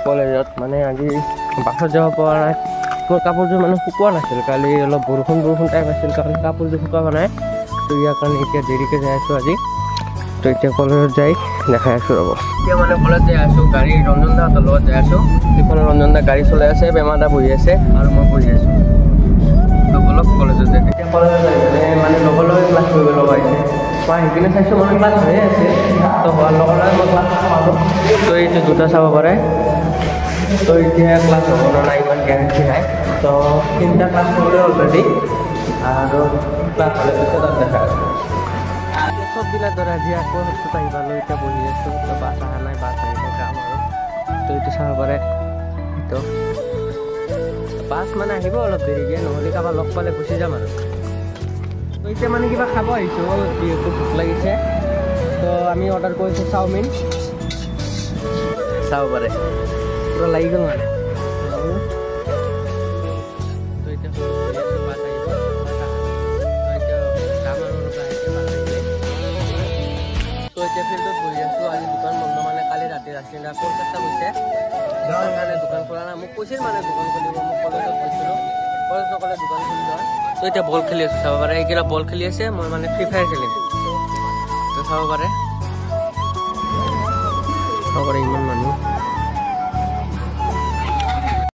কলেজত মানে আজি বাছত যাব পৰা নাই। মোৰ কাপোৰযোৰ মানে শুকোৱা নাছিল, কালি অলপ বৰষুণ টাইপ আছিল কাৰণে কাপোৰযোৰ শুকাব নাই। তো ইয়াৰ কাৰণে এতিয়া দেৰিকৈ যাই আছোঁ আজি। তো এতিয়া কলেজত যাই দেখাই আছোঁ ৰ'ব। এতিয়া মানে কলেজ যাই আছোঁ, গাড়ী ৰঞ্জন দাহঁতৰ লগত যাই আছোঁ। সেইফালে ৰঞ্জন দা গাড়ী চলাই আছে, বেমাৰ দা বহি আছে আৰু মই বহি আছোঁ। তো অলপ কলেজত যাই এতিয়া কলেজত যাই মানে লগে ক্লাছ কৰিব লগা হৈছে। মই সেইপিনে চাইছোঁ মানে ক্লাছ হৈয়ে আছে। তো হোৱাৰ লগে মই ক্লাছ পালোঁ। তো এইটো দুটা চাব পাৰে। তো এতিয়া ক্লাছ হ'ব নাই ইমান গেৰেণ্টি নাই। তো 3টা ক্লাছ কৰিলে অলৰেডি আৰু ক্লাছ হ'লে পিছত দেখা আছোঁ। চববিলাক ধৰা আজি আকৌ সপ্তাহত আহিবলৈ এতিয়া বহি আছোঁ। তো বাছ অহা নাই, বাছ আহিলে যাম আৰু। তো এইটো চাব পাৰে। তো বাছ মানে আহিব অলপ দেৰিকৈ, নহ'লে কাৰোবাৰ লগ পালে গুচি যাম আৰু। তো এতিয়া মানে কিবা খাব আহিছোঁ, যিহেতু ভোক লাগিছে। তো আমি অৰ্ডাৰ কৰিছোঁ চাওমিন। চাব পাৰে পুৰা লাগি গ'ল মানে। তো এতিয়া বাছ আহিব, তো এতিয়া ফিল্ডত বহি আছোঁ। আজি দোকান বন্ধ মানে কালি ৰাতি ৰাস্তা কলকাতা গৈছে, যাৰ কাৰণে দোকান খোলা নাই। মোক কৈছিল মানে দোকান খুলিব, মোক কলেজত গৈছিলোঁ, কলেজত ক'লে দোকান খুলি লোৱা। তো এতিয়া বল খেলি আছোঁ, চাব পাৰে। এইকেইটা বল খেলি আছে, মই মানে ফ্ৰী ফায়াৰ খেলিম। তো চাব পাৰে ইমান মানুহ।